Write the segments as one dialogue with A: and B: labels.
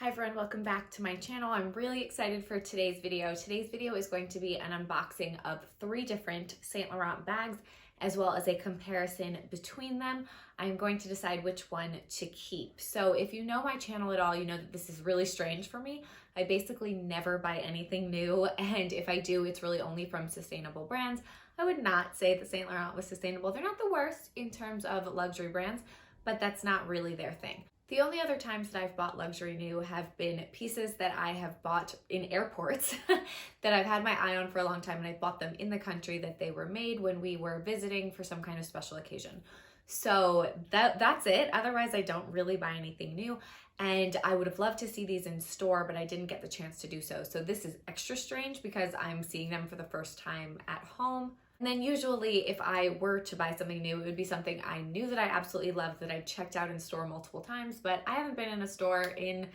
A: Hi everyone, welcome back to my channel. I'm really excited for today's video. Today's video is going to be an unboxing of 3 different Saint Laurent bags, as well as a comparison between them. I'm going to decide which one to keep. So if you know my channel at all, you know that this is really strange for me. I basically never buy anything new, and if I do, it's really only from sustainable brands. I would not say that Saint Laurent was sustainable. They're not the worst in terms of luxury brands, but that's not really their thing. The only other times that I've bought luxury new have been pieces that I have bought in airports that I've had my eye on for a long time, and I bought them in the country that they were made when we were visiting for some kind of special occasion. So that's it. Otherwise, I don't really buy anything new, and I would have loved to see these in store, but I didn't get the chance to do so. So this is extra strange because I'm seeing them for the first time at home. And then usually if I were to buy something new, it would be something I knew that I absolutely loved, that I checked out in store multiple times, but I haven't been in a store in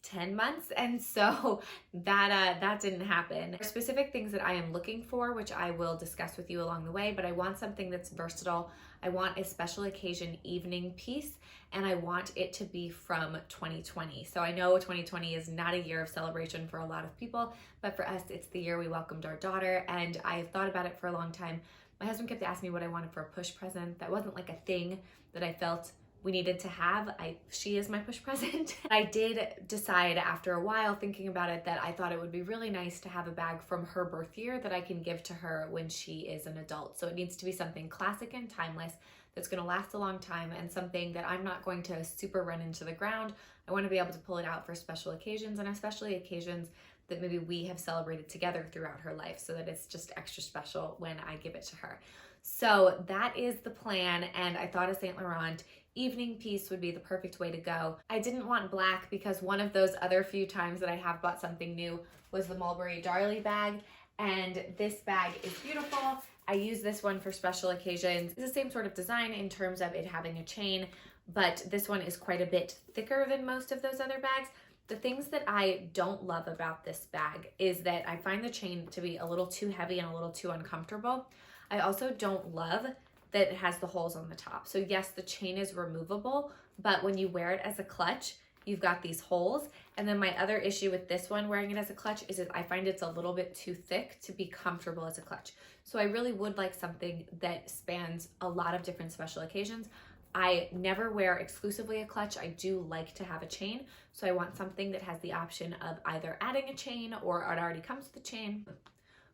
A: 10 months, and so that didn't happen. There are specific things that I am looking for, which I will discuss with you along the way, but I want something that's versatile. I want a special occasion evening piece, and I want it to be from 2020. So I know 2020 is not a year of celebration for a lot of people, but for us, it's the year we welcomed our daughter, and I've thought about it for a long time. My husband kept asking me what I wanted for a push present. That wasn't like a thing that I felt we needed to have. She is my push present. I did decide after a while thinking about it that I thought it would be really nice to have a bag from her birth year that I can give to her when she is an adult. So it needs to be something classic and timeless that's gonna last a long time, and something that I'm not going to super run into the ground. I wanna be able to pull it out for special occasions, and especially occasions that maybe we have celebrated together throughout her life, so that it's just extra special when I give it to her. So that is the plan, and I thought a Saint Laurent evening piece would be the perfect way to go. I didn't want black because one of those other few times that I have bought something new was the Mulberry Darley bag, and this bag is beautiful. I use this one for special occasions. It's the same sort of design in terms of it having a chain, but this one is quite a bit thicker than most of those other bags. The things that I don't love about this bag is that I find the chain to be a little too heavy and a little too uncomfortable. I also don't love that it has the holes on the top. So yes, the chain is removable, but when you wear it as a clutch, you've got these holes. And then my other issue with this one, wearing it as a clutch, is that I find it's a little bit too thick to be comfortable as a clutch. So I really would like something that spans a lot of different special occasions. I never wear exclusively a clutch. I do like to have a chain. So I want something that has the option of either adding a chain, or it already comes with a chain,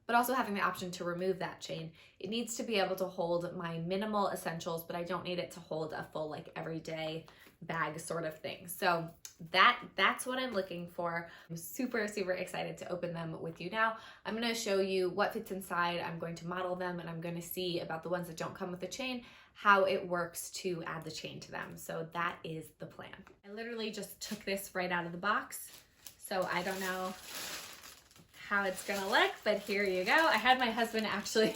A: but also having the option to remove that chain. It needs to be able to hold my minimal essentials, but I don't need it to hold a full like everyday bag sort of thing. So that's what I'm looking for. I'm super excited to open them with you now. I'm gonna show you what fits inside. I'm going to model them, and I'm gonna see about the ones that don't come with a chain, how it works to add the chain to them. So that is the plan. I literally just took this right out of the box, so I don't know how it's gonna look, but here you go. I had my husband actually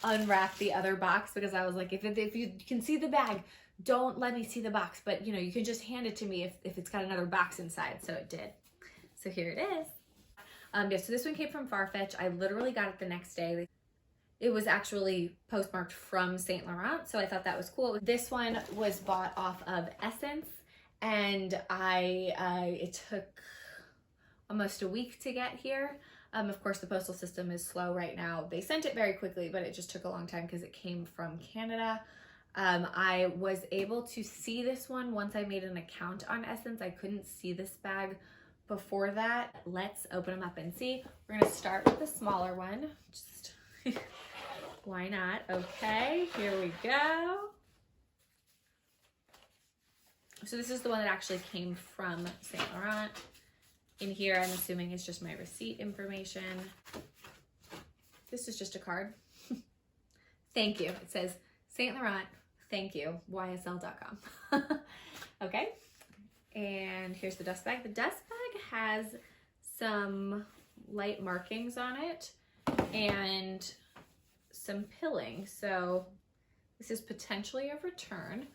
A: unwrap the other box because I was like, if you can see the bag, don't let me see the box, but you can just hand it to me if it's got another box inside. So it did. So here it is. Yeah, so this one came from Farfetch. I literally got it the next day. It was actually postmarked from Saint Laurent, so I thought that was cool. This one was bought off of Essence, and it took almost a week to get here. Of course, the postal system is slow right now. They sent it very quickly, but it just took a long time because it came from Canada. I was able to see this one once I made an account on Essence. I couldn't see this bag before that. Let's open them up and see. We're gonna start with the smaller one. Just why not? Okay, here we go. So this is the one that actually came from Saint Laurent. In here, I'm assuming it's just my receipt information. This is just a card. Thank you. It says Saint Laurent, thank you, ysl.com. Okay, and here's the dust bag. The dust bag has some light markings on it and some pilling. So this is potentially a return.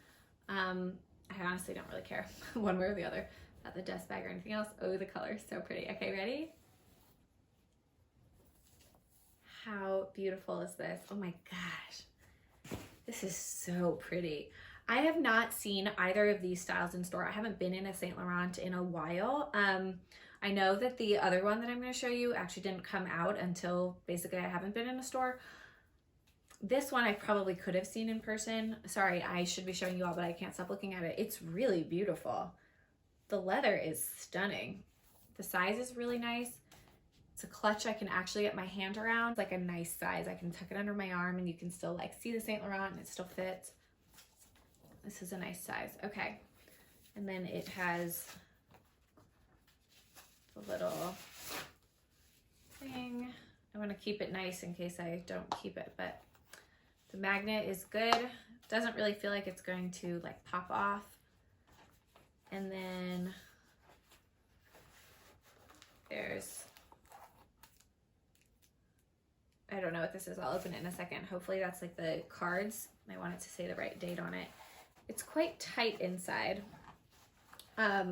A: I honestly don't really care one way or the other about the dust bag or anything else. Oh, the color is so pretty. Okay, ready? How beautiful is this? Oh my gosh. This is so pretty. I have not seen either of these styles in store. I haven't been in a Saint Laurent in a while. I know that the other one that I'm going to show you actually didn't come out until basically I haven't been in a store. This one I probably could have seen in person. Sorry, I should be showing you all, but I can't stop looking at it. It's really beautiful. The leather is stunning. The size is really nice. It's a clutch I can actually get my hand around. It's like a nice size. I can tuck it under my arm and you can still like see the Saint Laurent and it still fits. This is a nice size. Okay. And then it has the little thing. I want to keep it nice in case I don't keep it, but the magnet is good. Doesn't really feel like it's going to like pop off. And then there's, I don't know what this is. I'll open it in a second. Hopefully that's like the cards. I want it to say the right date on it. It's quite tight inside, but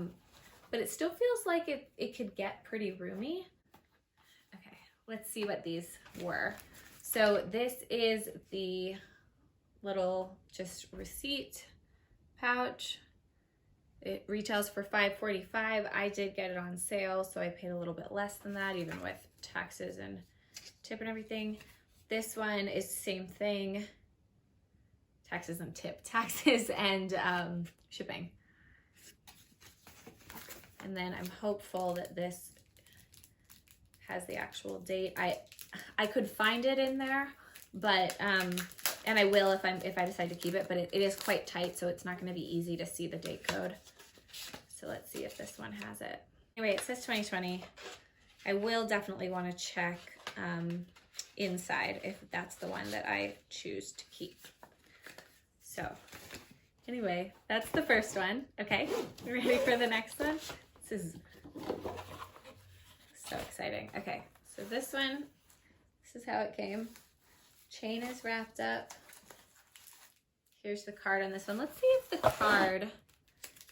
A: it still feels like it could get pretty roomy. Okay, let's see what these were. So this is the little just receipt pouch. It retails for $5.45. I did get it on sale, so I paid a little bit less than that, even with taxes and tip and everything. This one is the same thing. Taxes and tip, taxes and shipping. And then I'm hopeful that this has the actual date. I could find it in there, but and I will if I decide to keep it, but it is quite tight, so it's not going to be easy to see the date code. So let's see if this one has it. Anyway, it says 2020. I will definitely want to check inside if that's the one that I choose to keep. So anyway, that's the first one. Okay, you ready for the next one? This is so exciting. Okay, so this one, this is how it came. Chain is wrapped up. Here's the card on this one. Let's see if the card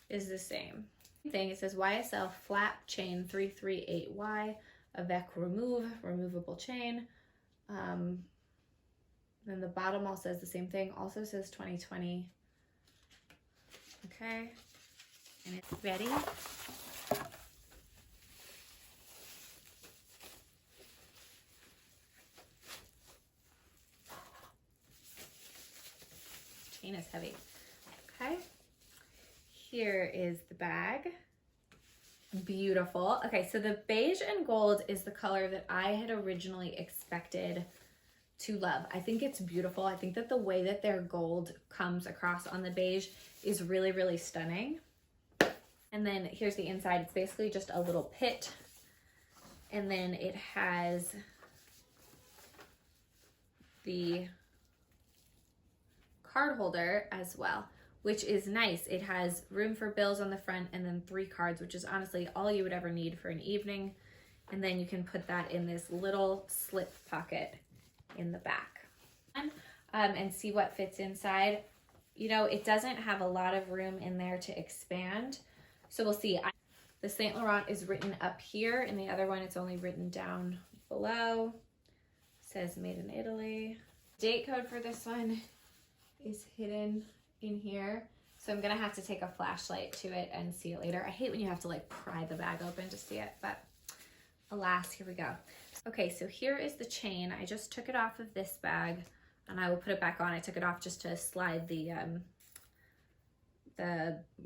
A: is the same thing. It says YSL flap chain 338Y, avec removable chain. Then the bottom all says the same thing. Also says 2020. Okay, and it's ready. Chain is heavy. Okay, here is the bag. Beautiful. Okay, so the beige and gold is the color that I had originally expected to love. I think it's beautiful. I think that the way that their gold comes across on the beige is really, really stunning. And then here's the inside. It's basically just a little pit. And then it has the card holder as well, which is nice. It has room for bills on the front and then 3 cards, which is honestly all you would ever need for an evening. And then you can put that in this little slip pocket in the back and see what fits inside. You know, it doesn't have a lot of room in there to expand, so we'll see. The Saint Laurent is written up here, and the other one it's only written down below. It says made in Italy. Date code for this one is hidden in here, so I'm gonna have to take a flashlight to it and see it later. I hate when you have to like pry the bag open to see it, but alas, here we go. Okay, so here is the chain. I just took it off of this bag and I will put it back on. I took it off just to slide the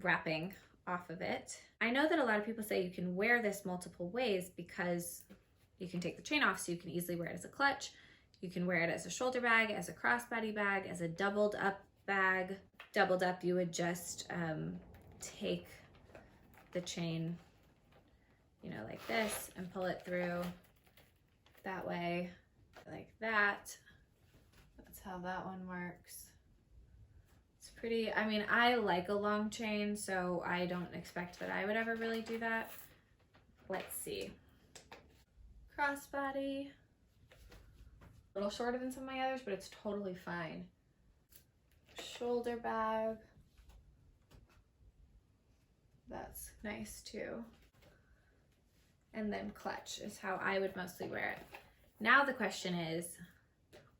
A: wrapping off of it. I know that a lot of people say you can wear this multiple ways because you can take the chain off, so you can easily wear it as a clutch. You can wear it as a shoulder bag, as a crossbody bag, as a doubled up bag. Doubled up, you would just take the chain, you know, like this and pull it through that way, like that. That's how that one works. It's pretty, I mean, I like a long chain, so I don't expect that I would ever really do that. Let's see. Crossbody. A little shorter than some of my others, but it's totally fine. Shoulder bag. That's nice too. And then clutch is how I would mostly wear it. Now the question is,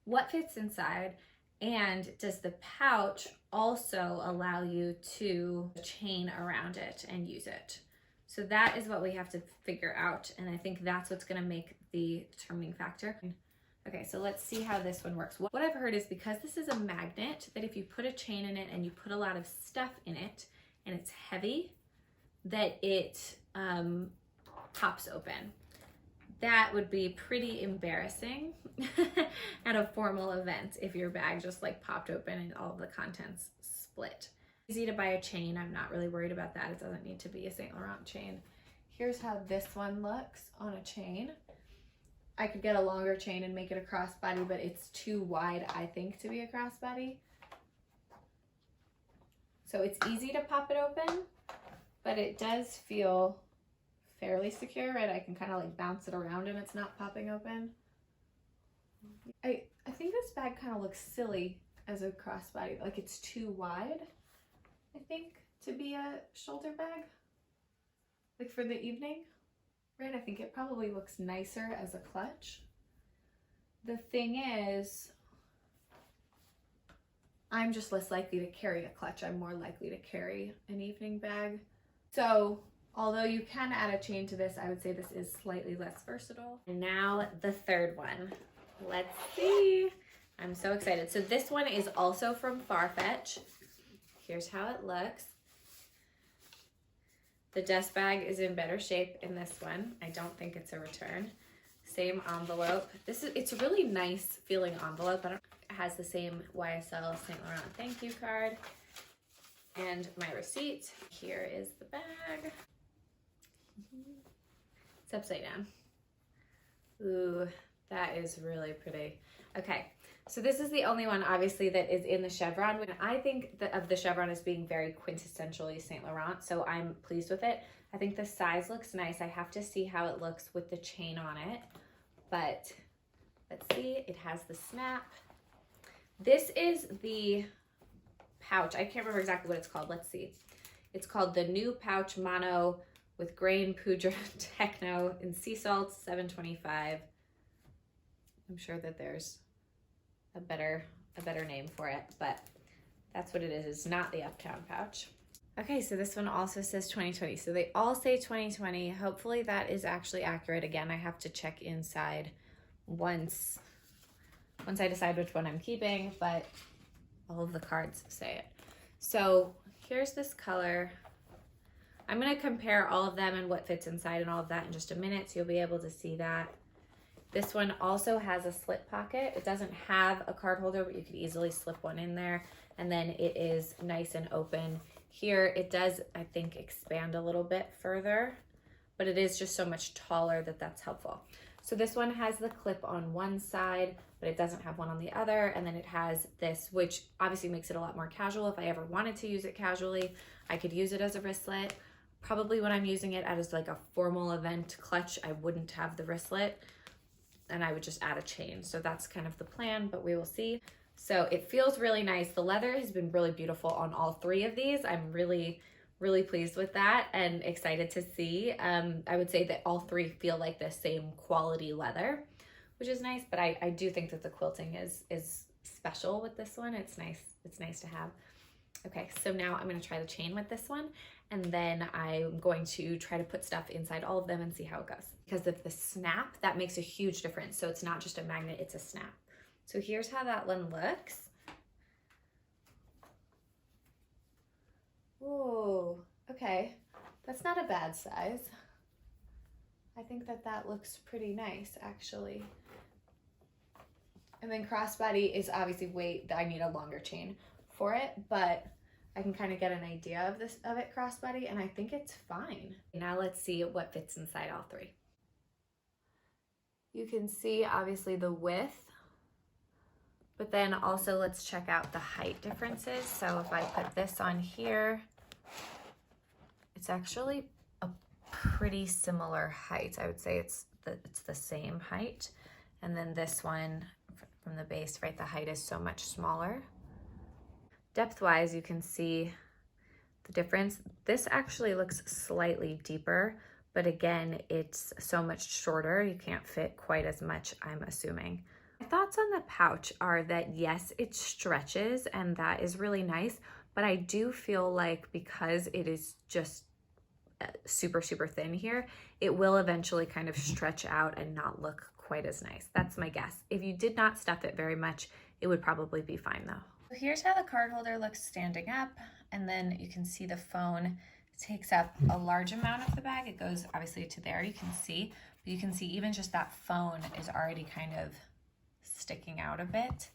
A: what fits inside And does the pouch also allow you to chain around it and use it? So that is what we have to figure out. And I think that's what's gonna make the determining factor. Okay, so let's see how this one works. What I've heard is because this is a magnet, that if you put a chain in it and you put a lot of stuff in it and it's heavy, that it pops open. That would be pretty embarrassing at a formal event if your bag just like popped open and all of the contents split. Easy to buy a chain. I'm not really worried about that. It doesn't need to be a Saint Laurent chain. Here's how this one looks on a chain. I could get a longer chain and make it a crossbody, but it's too wide, I think, to be a crossbody. So it's easy to pop it open, but it does feel fairly secure, right? I can kind of like bounce it around and it's not popping open. I think this bag kind of looks silly as a crossbody. Like it's too wide, I think, to be a shoulder bag, like for the evening. Right, I think it probably looks nicer as a clutch. The thing is, I'm just less likely to carry a clutch. I'm more likely to carry an evening bag. So although you can add a chain to this, I would say this is slightly less versatile. And now the third one. Let's see. I'm so excited. So this one is also from Farfetch. Here's how it looks. The dust bag is in better shape in this one. I don't think it's a return. Same envelope. It's a really nice feeling envelope. It has the same YSL Saint Laurent thank you card and my receipt. Here is the bag. It's upside down. Ooh, that is really pretty. Okay, so this is the only one obviously that is in the chevron. I think of the chevron as being very quintessentially Saint Laurent, so I'm pleased with it. I think the size looks nice. I have to see how it looks with the chain on it, but let's see. It has the snap. This is the pouch. I can't remember exactly what it's called. Let's see. It's called the New Pouch Mono with Grain Poudre Techno in Sea Salt 725. I'm sure that there's a better name for it, but that's what it is. It's not the Uptown Pouch. Okay, so this one also says 2020. So they all say 2020. Hopefully that is actually accurate. Again, I have to check inside once I decide which one I'm keeping, but all of the cards say it. So here's this color. I'm gonna compare all of them and what fits inside and all of that in just a minute, so you'll be able to see that. This one also has a slip pocket. It doesn't have a card holder, but you could easily slip one in there. And then it is nice and open. Here it does, I think, expand a little bit further, but it is just so much taller that that's helpful. So this one has the clip on one side, but it doesn't have one on the other. And then it has this, which obviously makes it a lot more casual. If I ever wanted to use it casually, I could use it as a wristlet. Probably when I'm using it as like a formal event clutch, I wouldn't have the wristlet, and I would just add a chain. So that's kind of the plan, but we will see. So it feels really nice. The leather has been really beautiful on all three of these. I'm really pleased with that and excited to see. I would say that all three feel like the same quality leather, which is nice, but I do think that the quilting is special with this one. It's nice to have. Okay, so now I'm gonna try the chain with this one, and then I'm going to try to put stuff inside all of them and see how it goes. Because of the snap, that makes a huge difference. So it's not just a magnet, it's a snap. So here's how that one looks. Whoa, okay. That's not a bad size. I think that looks pretty nice, actually. And then crossbody is obviously I need a longer chain for it, but I can kind of get an idea of it crossbody, and I think it's fine. Now let's see what fits inside all three. You can see obviously the width, but then also let's check out the height differences. So if I put this on here, it's actually a pretty similar height. I would say it's the same height. And then this one from the base, right, the height is so much smaller. Depth-wise, you can see the difference. This actually looks slightly deeper, but again, it's so much shorter. You can't fit quite as much, I'm assuming. My thoughts on the pouch are that yes, it stretches and that is really nice, but I do feel like because it is just super, super thin here, it will eventually kind of stretch out and not look quite as nice. That's my guess. If you did not stuff it very much, it would probably be fine though. So here's how the card holder looks standing up, and then you can see the phone takes up a large amount of the bag. It goes obviously to there, you can see, but you can see even just that phone is already kind of sticking out a bit.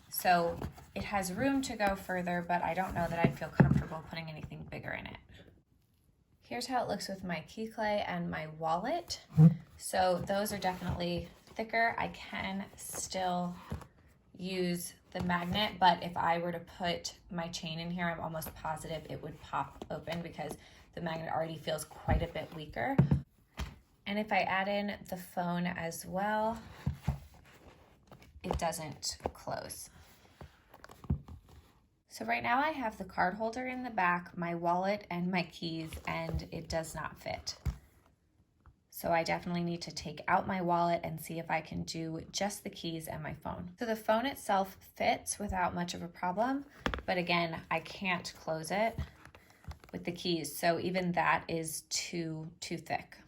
A: So it has room to go further, but I don't know that I'd feel comfortable putting anything bigger in it. Here's how it looks with my key clay and my wallet. So those are definitely thicker. I can still use the magnet, but if I were to put my chain in here, I'm almost positive it would pop open because the magnet already feels quite a bit weaker. And if I add in the phone as well, it doesn't close. So right now I have the card holder in the back, my wallet and my keys, and it does not fit. So I definitely need to take out my wallet and see if I can do just the keys and my phone. So the phone itself fits without much of a problem, but again, I can't close it with the keys. So even that is too thick.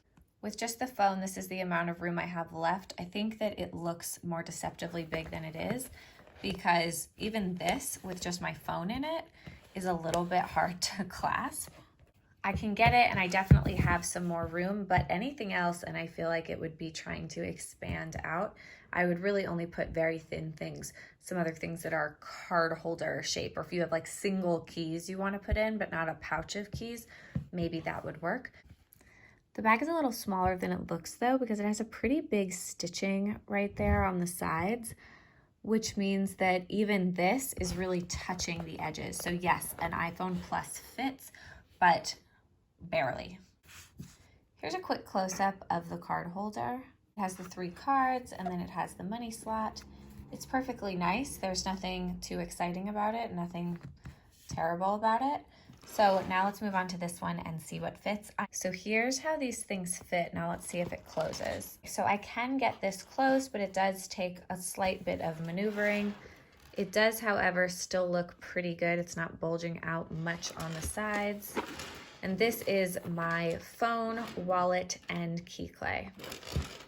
A: With just the phone, this is the amount of room I have left. I think that it looks more deceptively big than it is, because even this with just my phone in it is a little bit hard to clasp. I can get it and I definitely have some more room, but anything else, and I feel like it would be trying to expand out, I would really only put very thin things, some other things that are card holder shape, or if you have like single keys you want to put in, but not a pouch of keys, maybe that would work. The bag is a little smaller than it looks though, because it has a pretty big stitching right there on the sides, which means that even this is really touching the edges. So yes, an iPhone Plus fits, but barely. Here's a quick close-up of the card holder. It has the 3 cards and then it has the money slot. It's perfectly nice. There's nothing too exciting about it, nothing terrible about it. So now let's move on to this one and see what fits. So here's how these things fit. Now let's see if it closes. So I can get this closed, but it does take a slight bit of maneuvering. It does, however, still look pretty good. It's not bulging out much on the sides. And this is my phone, wallet, and key clay.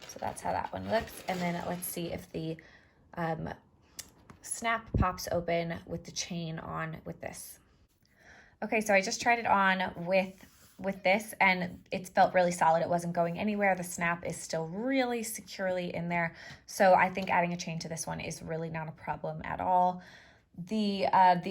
A: So that's how that one looks. And then let's see if the snap pops open with the chain on with this. Okay, so I just tried it on with this and it felt really solid. It wasn't going anywhere. The snap is still really securely in there. So I think adding a chain to this one is really not a problem at all. The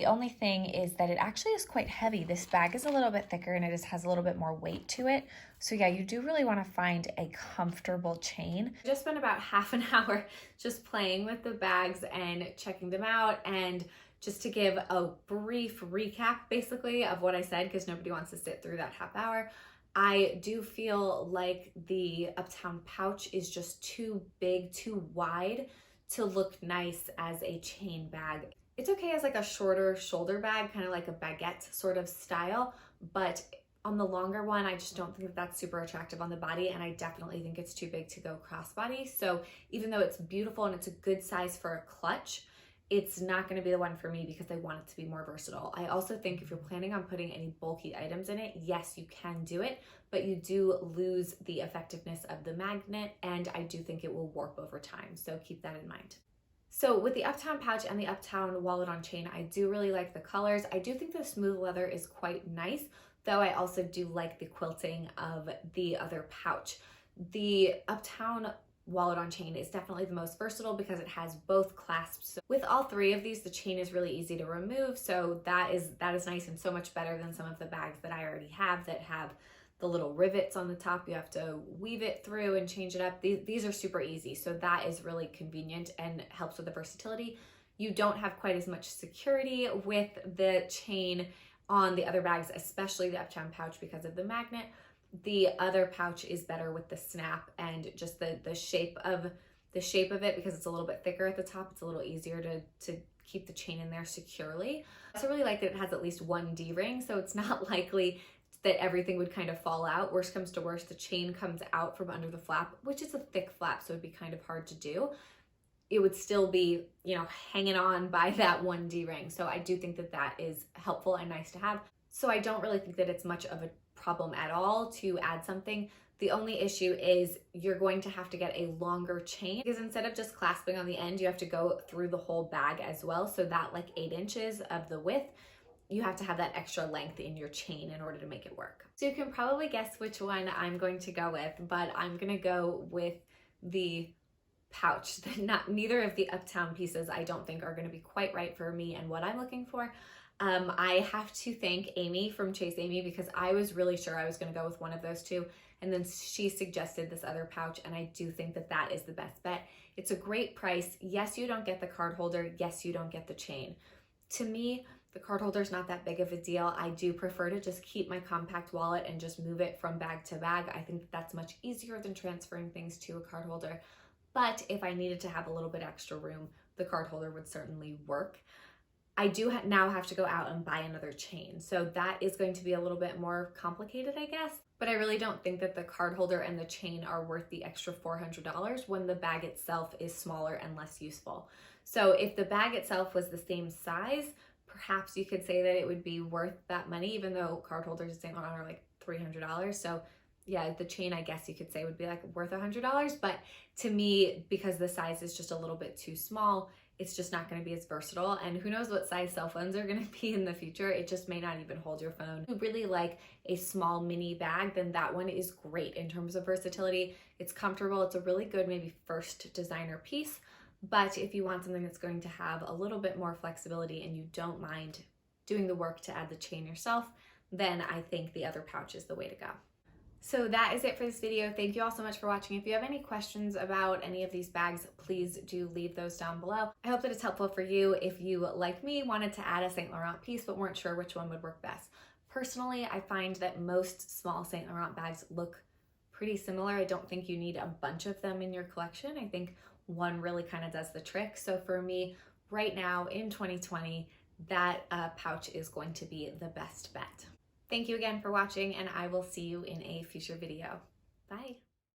A: only thing is that it actually is quite heavy. This bag is a little bit thicker and it has a little bit more weight to it. So yeah, you do really want to find a comfortable chain. I just spent about half an hour just playing with the bags and checking them out, and just to give a brief recap basically of what I said, because nobody wants to sit through that half hour. I do feel like the Uptown Pouch is just too big, too wide to look nice as a chain bag. It's okay as like a shorter shoulder bag, kind of like a baguette sort of style, but on the longer one, I just don't think that that's super attractive on the body, and I definitely think it's too big to go crossbody. So even though it's beautiful and it's a good size for a clutch, it's not going to be the one for me because I want it to be more versatile. I also think if you're planning on putting any bulky items in it, yes, you can do it, but you do lose the effectiveness of the magnet, and I do think it will warp over time. So keep that in mind. So with the Uptown Pouch and the Uptown Wallet on chain, I do really like the colors. I do think the smooth leather is quite nice, though I also do like the quilting of the other pouch. The Uptown Wallet on chain is definitely the most versatile because it has both clasps. So with all 3 of these, the chain is really easy to remove, so that is nice and so much better than some of the bags that I already have that have the little rivets on the top. You have to weave it through and change it up. These are super easy, so that is really convenient and helps with the versatility. You don't have quite as much security with the chain on the other bags, especially the Uptown Pouch because of the magnet. The other pouch is better with the snap and just the shape of it, because it's a little bit thicker at the top. It's a little easier to keep the chain in there securely. I also really like that it has at least 1 D-ring, so it's not likely that everything would kind of fall out. Worst comes to worst, the chain comes out from under the flap, which is a thick flap, so it'd be kind of hard to do. it would still be, you know, hanging on by that one D-ring. So I do think that that is helpful and nice to have. So I don't really think that it's much of a problem at all to add something. The only issue is you're going to have to get a longer chain, because instead of just clasping on the end, you have to go through the whole bag as well. So that like 8 inches of the width, you have to have that extra length in your chain in order to make it work. So you can probably guess which one I'm going to go with, but I'm gonna go with the pouch. Neither of the Uptown pieces I don't think are gonna be quite right for me and what I'm looking for. I have to thank Amy from Chase Amy, because I was really sure I was gonna go with one of those two, and then she suggested this other pouch, and I do think that that is the best bet. It's a great price. Yes, you don't get the card holder. Yes, you don't get the chain. To me, the card holder is not that big of a deal. I do prefer to just keep my compact wallet and just move it from bag to bag. I think that's much easier than transferring things to a card holder. But if I needed to have a little bit extra room, the card holder would certainly work. I do now have to go out and buy another chain. So that is going to be a little bit more complicated, I guess. But I really don't think that the card holder and the chain are worth the extra $400 when the bag itself is smaller and less useful. So if the bag itself was the same size, perhaps you could say that it would be worth that money, even though card holders at Saint Laurent are like $300. So yeah, the chain, I guess you could say, would be like worth $100. But to me, because the size is just a little bit too small, it's just not going to be as versatile. And who knows what size cell phones are going to be in the future. It just may not even hold your phone. If you really like a small mini bag, then that one is great in terms of versatility. It's comfortable. It's a really good, maybe first designer piece. But if you want something that's going to have a little bit more flexibility and you don't mind doing the work to add the chain yourself, then I think the other pouch is the way to go. So that is it for this video. Thank you all so much for watching. If you have any questions about any of these bags, please do leave those down below. I hope that it's helpful for you if you, like me, wanted to add a Saint Laurent piece but weren't sure which one would work best. Personally, I find that most small Saint Laurent bags look pretty similar. I don't think you need a bunch of them in your collection. I think one really kind of does the trick. So for me, right now in 2020, that pouch is going to be the best bet. Thank you again for watching, and I will see you in a future video. Bye.